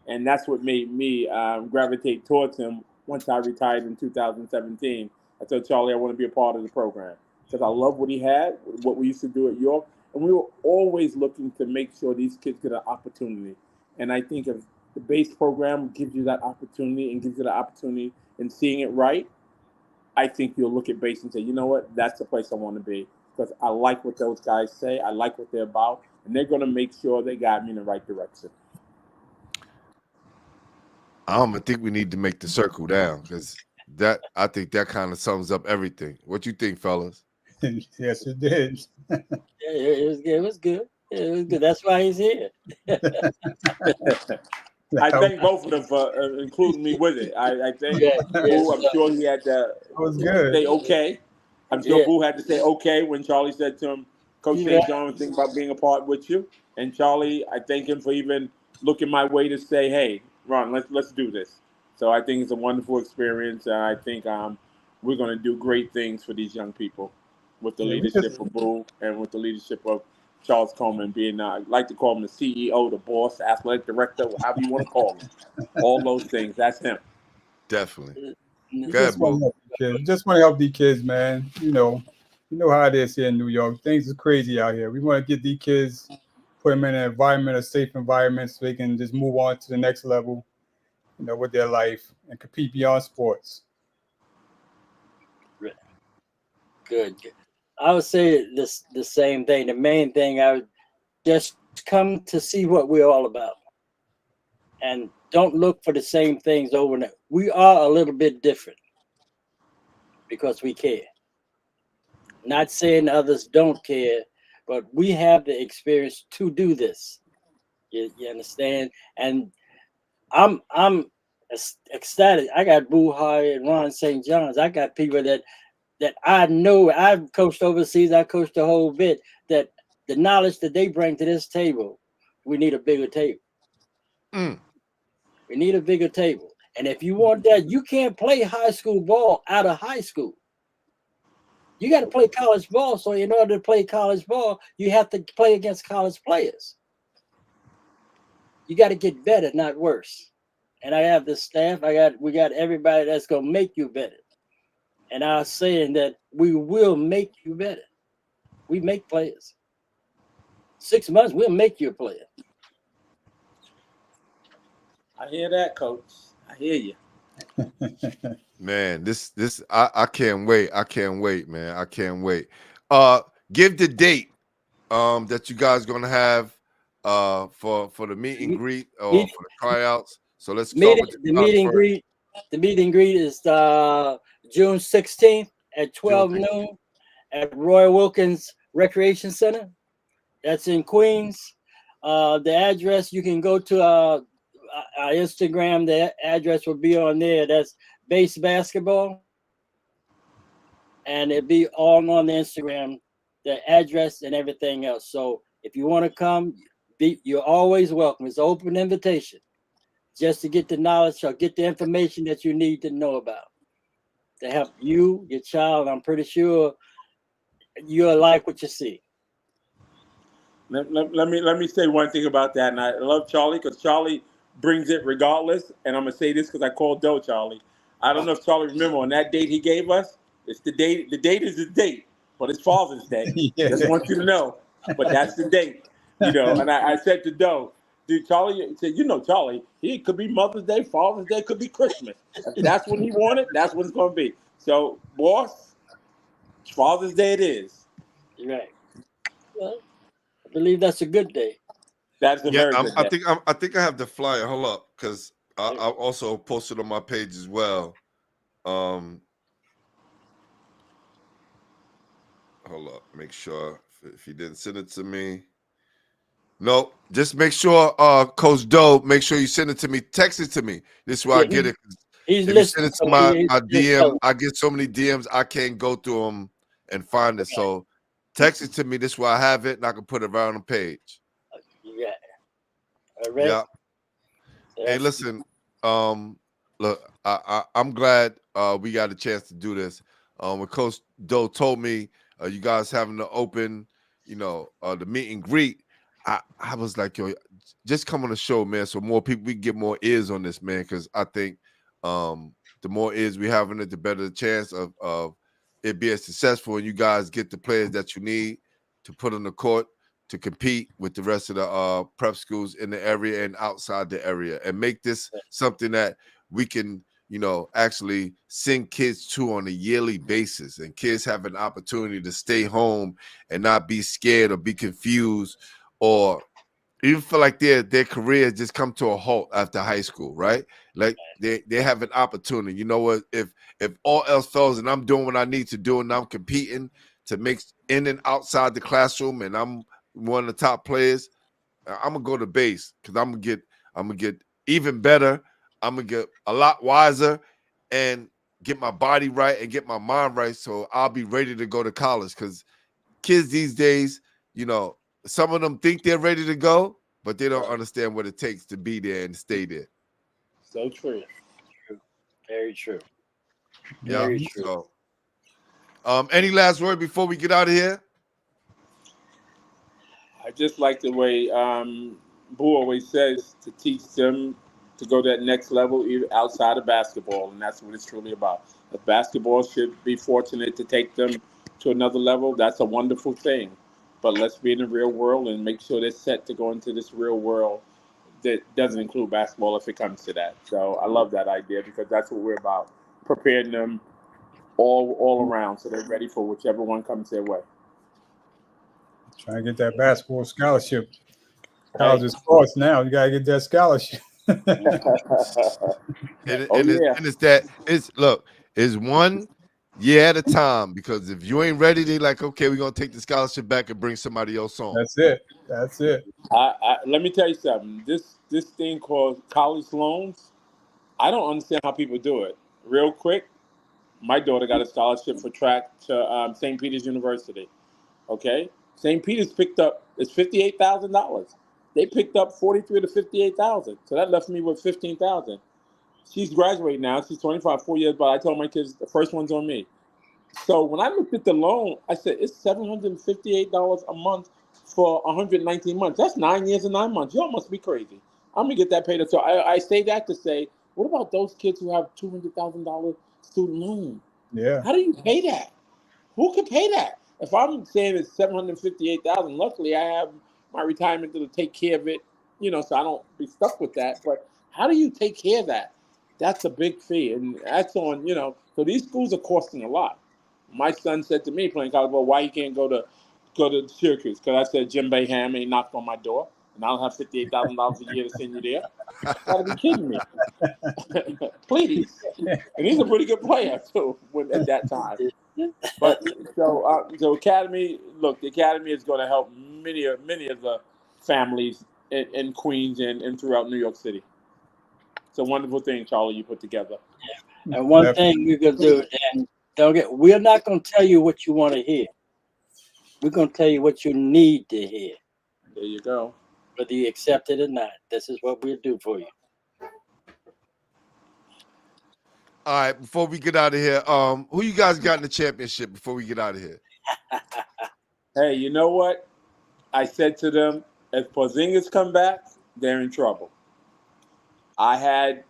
And that's what made me gravitate towards him once I retired in 2017. I told Charlie I want to be a part of the program. because I love what he had, what we used to do at York, and we were always looking to make sure these kids get an opportunity. And I think if the base program gives you that opportunity and gives you the opportunity in seeing it right, I think you'll look at base and say, you know what, that's the place I want to be because I like what those guys say, I like what they're about, and they're going to make sure they got me in the right direction. I think we need to make the circle down because I think that kind of sums up everything. What you think, fellas? Yes, it did. Yeah, it was good. It was good. Yeah, it was good. That's why he's here. I thank both of them for including me with it. I think Yeah, yes, Boo, I'm sure he had to That was good. say okay. I'm sure yeah. Boo had to say okay when Charlie said to him, Coach Yeah. St. John was thinking about being a part with you. And Charlie, I thank him for even looking my way to say, hey, Ron, let's do this. So I think it's a wonderful experience. I think we're going to do great things for these young people with the Yeah, we leadership just of Boo and with the leadership of Charles Coleman being, I like to call him the CEO, the boss, athletic director, however you want to call him. All those things, that's him. Definitely. we Go ahead, just want to Boo. help the kids. We just want to help these kids, man. You know how it is here in New York. Things are crazy out here. We want to get these kids, put them in an environment, a safe environment, so they can just move on to the next level, with their life and compete beyond sports. Good. I would say the same thing. The main thing, I would just come to see what we're all about, and don't look for the same things over and over. We are a little bit different because we care. Not saying others don't care, but we have the experience to do this. You understand? And I'm ecstatic. I got Boo High and Ron St. John's. I got people that I know. I've coached overseas. I coached the whole bit. That the knowledge that they bring to this table, we need a bigger table. Mm. We need a bigger table. And if you want that, you can't play high school ball out of high school. You got to play college ball. So in order to play college ball, you have to play against college players. You got to get better, not worse. And I have the staff. We got everybody that's gonna make you better. And I was saying that we will make you better. We make players. 6 months, we'll make you a player. I hear that, Coach. I hear you. Man, this I can't wait. I can't wait, man. I can't wait. Give the date that you guys gonna have for the meet and greet or Meet, for the tryouts. So let's start with the the tryouts meet and first. greet. The meet and greet is June 16th at 12 June 16th. noon at Roy Wilkins Recreation Center. That's in Queens. The address, you can go to our Instagram. The address will be on there. That's Base Basketball. And it'll be all on the Instagram, the address and everything else. So if you want to come, you're always welcome. It's an open invitation just to get the knowledge or get the information that you need to know about to help you, your child. I'm pretty sure you'll like what you see. Let me say one thing about that, and I love Charlie because Charlie brings it regardless. And I'm gonna say this because I called Doe Charlie. I don't know if Charlie remember on that date he gave us. It's the date. The date is the date, but it's Father's Day. Yeah. Just want you to know. But that's the date, And I said to Doe, dude, Charlie said, Charlie, he could be Mother's Day, Father's Day, could be Christmas. If that's what he wanted, that's what it's gonna be. So, boss, Father's Day it is. Right. Well, I believe that's a good day. That's a Yeah, very good day. I think I have the flyer. Hold up, because I also posted on my page as well. Hold up, make sure if he didn't send it to me. No, just make sure, Coach Doe, make sure you send it to me. Text it to me. This is where I get it. He's If you send it to listening. my DM, I get so many DMs I can't go through them and find it. So text it to me. This is where I have it, and I can put it right on the page. Yeah. All right. Yeah. Hey, listen. Look, I'm glad we got a chance to do this. When Coach Doe told me you guys having the open, the meet and greet, I was like, yo, just come on the show, man. So more people, we can get more ears on this, man. Because I think the more ears we have in it, the better the chance of it being successful and you guys get the players that you need to put on the court to compete with the rest of the prep schools in the area and outside the area, and make this something that we can, actually send kids to on a yearly basis, and kids have an opportunity to stay home and not be scared or be confused or even feel like their career just come to a halt after high school, right? Like they have an opportunity. You know what? If all else fails and I'm doing what I need to do and I'm competing to make in and outside the classroom and I'm one of the top players, I'm gonna go to base because I'm gonna get even better. I'm gonna get a lot wiser and get my body right and get my mind right, so I'll be ready to go to college. Because kids these days, some of them think they're ready to go, but they don't understand what it takes to be there and stay there. So true. Very true. Yeah. Very true. So, any last word before we get out of here? I just like the way Boo always says, to teach them to go to that next level even outside of basketball, and that's what it's truly about. If basketball should be fortunate to take them to another level, that's a wonderful thing. But let's be in the real world and make sure they're set to go into this real world that doesn't include basketball if it comes to that. So I love that idea because that's what we're about, preparing them all around so they're ready for whichever one comes their way. Trying to get that basketball scholarship. College of sports now. You gotta get that scholarship. And it's 1 year at a time, because if you ain't ready, they like, okay, we're gonna take the scholarship back and bring somebody else on. That's it. Let me tell you something. This thing called college loans, I don't understand how people do it. Real quick, my daughter got a scholarship for track to St. Peter's University. Okay, St. Peter's picked up, it's $58,000. They picked up 43 to 58,000. So that left me with 15,000. She's graduating now. She's 25, 4 years, but I told my kids the first one's on me. So when I looked at the loan, I said it's $758 a month for 119 months. That's 9 years and 9 months. Y'all must be crazy. I'm gonna get that paid up. So I say that to say, what about those kids who have $200,000 student loan? Yeah. How do you pay that? Who can pay that? If I'm saying it's $758,000, luckily I have my retirement to take care of it, so I don't be stuck with that. But how do you take care of that? That's a big fee, and that's on, So these schools are costing a lot. My son said to me playing college ball, why you can't go to Syracuse? Because I said Jim Boeheim, he knocked on my door, and I don't have $58,000 a year to send you there. You gotta be kidding me. Please. And he's a pretty good player too at that time. But so Academy, look, the Academy is going to help many of the families in Queens and throughout New York City. It's a wonderful thing, Charlie, you put together. And one thing we're gonna do, and we're not gonna tell you what you want to hear. We're gonna tell you what you need to hear. There you go. Whether you accept it or not, this is what we'll do for you. All right, before we get out of here, who you guys got in the championship before we get out of here? Hey, you know what? I said to them, if Porzingis come back, they're in trouble. I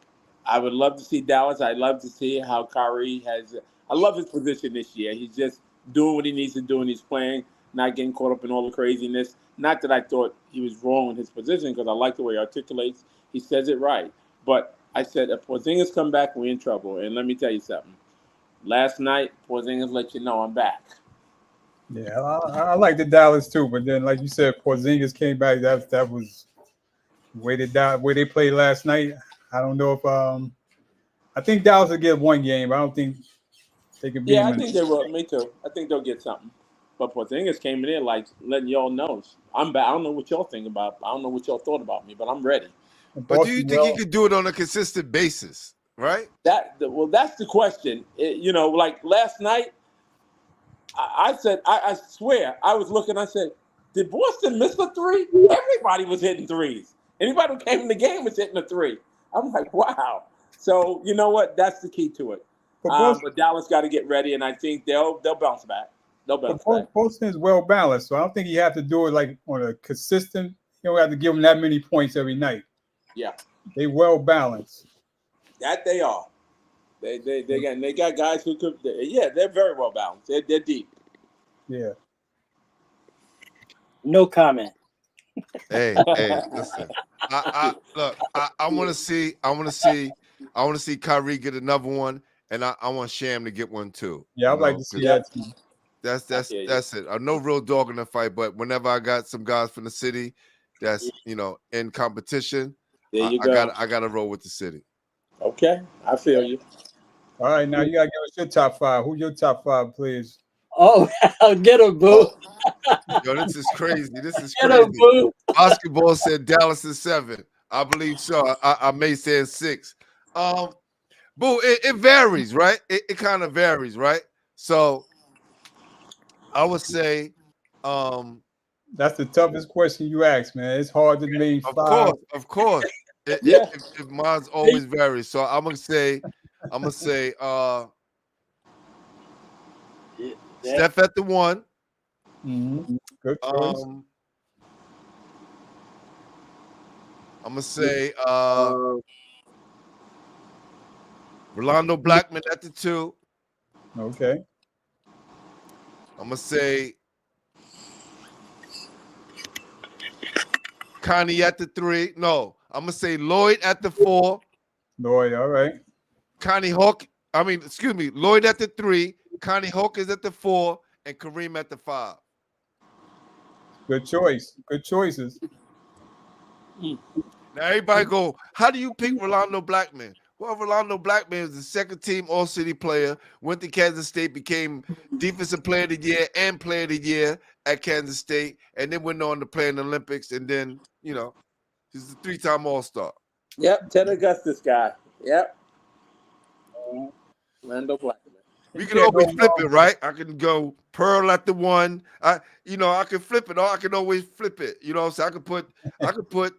would love to see Dallas. I'd love to see how Kyrie I love his position this year. He's just doing what he needs to do, and he's playing, not getting caught up in all the craziness. Not that I thought he was wrong in his position, because I like the way he articulates. He says it right. But I said, if Porzingis come back, we're in trouble. And let me tell you something. Last night, Porzingis let you know I'm back. Yeah, I like the Dallas too, but then, like you said, Porzingis came back. That was where they played last night. I don't know if I think Dallas will get one game. I don't think they can beat him. I think they will. Me too. I think they'll get something. But Porzingis came in there like letting y'all know I'm back. I don't know what y'all think about. I don't know what y'all thought about me, but I'm ready. But do you think he could do it on a consistent basis, right? That's the question. Like last night, I said, I swear, I was looking, I said, did Boston miss a three? Everybody was hitting threes. Anybody who came in the game was hitting a three. I'm like, wow. So, you know what? That's the key to it. But Dallas got to get ready, and I think they'll bounce back. Boston is well balanced, so I don't think you have to do it like on a consistent. You don't have to give them that many points every night. Yeah. They well balanced. That they are. They got guys who could. Yeah, they're very well balanced. They're deep. Yeah. No comment. Hey, listen. I look. I want to see. I want to see Kyrie get another one, and I want Sham to get one too. Yeah, I'd like to 'cause see that too. That's it. No real dog in the fight, but whenever I got some guys from the city that's in competition, There you I go. got to roll with the city. Okay, I feel you. All right, now you gotta give us your top five. Who's your top five players? Oh, get him, boo. Oh, yo, this is crazy. This is Get him, crazy. boo. Basketball said Dallas is 7. I believe so. I may say 6. Boo, it varies, right? It kind of varies, right? So I would say, That's the toughest question you ask, man. It's hard to name of five. course. Yeah. If mine's always varies. So I'm gonna say, Yeah. Steph at the 1. Good choice. I'm gonna say Rolando Blackman at the 2. Okay. I'm gonna say Connie at the 3. No, I'm gonna say Lloyd at the 4. Lloyd, all right. Lloyd at the 3. Connie Hawk is at the 4, and Kareem at the 5. Good choice. Good choices. Now everybody go, how do you pick Rolando Blackman? Well, Rolando Blackman is the second team All-City player, went to Kansas State, became Defensive Player of the Year and Player of the Year at Kansas State, and then went on to play in the Olympics, and then, he's a 3-time All-Star. Yep, Ted Augustus guy. Yep. Randall Blackman. We can always flip it, right? I can go Pearl at the 1. I can flip it. I can always flip it. You know what I'm saying? I could put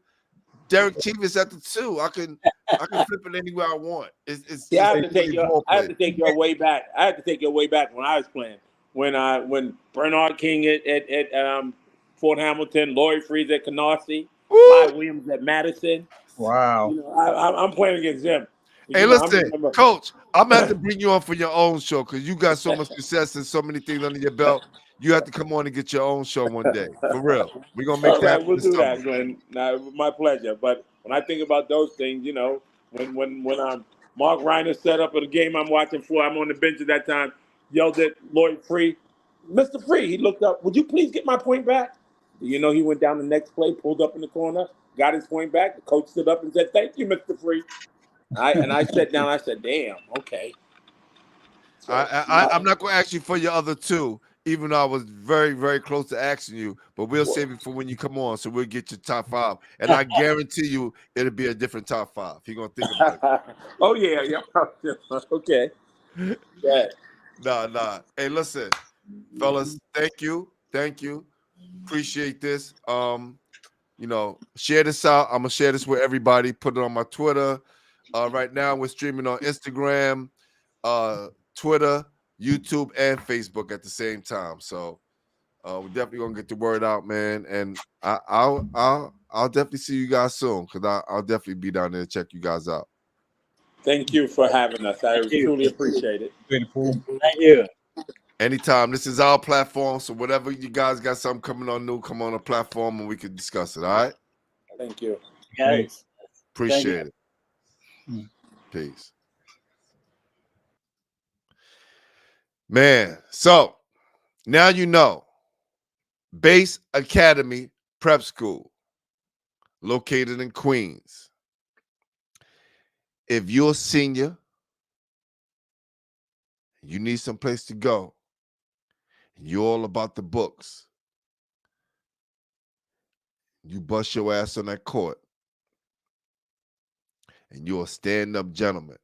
Derek Chivas at the 2. I can flip it anywhere I want. I have to take your way back. I have to take your way back when I was playing. When Bernard King at Fort Hamilton, Lloyd Freeze at Canarsie, Mike Williams at Madison. Wow. I'm playing against them. Hey, listen, Coach, I'm gonna have to bring you on for your own show because you got so much success and so many things under your belt. You have to come on and get your own show one day, for real. We're gonna make that. We'll do that, Glenn. My pleasure. But when I think about those things, when Mark Reiner set up at a game I'm watching for, I'm on the bench at that time, yelled at Lloyd Free, Mr. Free. He looked up. Would you please get my point back? He went down the next play, pulled up in the corner, got his point back. The coach stood up and said, "Thank you, Mr. Free." I sat down. I said, "Damn, okay." So, I'm not going to ask you for your other 2, even though I was very, very close to asking you. But we'll save it for when you come on, so we'll get your top 5, and I guarantee you it'll be a different top 5. You're gonna think about it. Oh yeah. Okay. Yeah. Nah. Hey, listen, fellas, thank you. Appreciate this. Share this out. I'm gonna share this with everybody. Put it on my Twitter. Right now we're streaming on Instagram, Twitter, YouTube, and Facebook at the same time. So we're definitely gonna get the word out, man. And I'll definitely see you guys soon because I'll definitely be down there to check you guys out. Thank you for having us. I truly appreciate it. Thank you. Anytime. This is our platform, so whatever you guys got something coming on new, come on the platform and we can discuss it. All right. Thank you. Guys. Appreciate it. Peace. Man, so now you know. B.A.C.E. Academy Prep School, located in Queens. If you're a senior, you need some place to go, and you're all about the books, you bust your ass on that court, and you're a stand-up gentleman.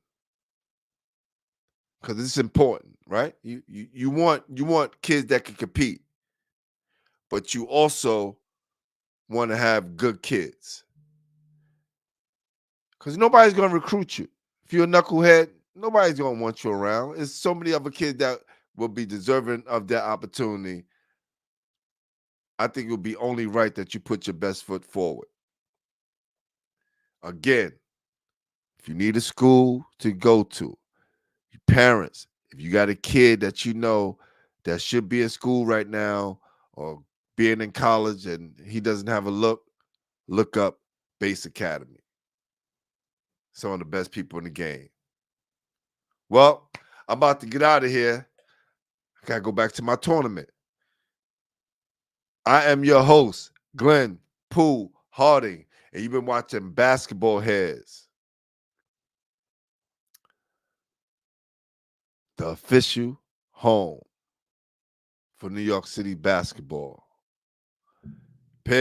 Because it's important, right? You want kids that can compete, but you also want to have good kids. Because nobody's going to recruit you. If you're a knucklehead, nobody's going to want you around. There's so many other kids that will be deserving of that opportunity. I think it would be only right that you put your best foot forward. Again, if you need a school to go to, Parents, if you got a kid that you know that should be in school right now or being in college and he doesn't have a look up B.A C.E Academy. Some of the best people in the game. Well, I'm about to get out of here. I gotta go back to my tournament. I am your host, Glenn Poole Harding, and you've been watching Basketball Heads, the official home for New York City basketball. Peace.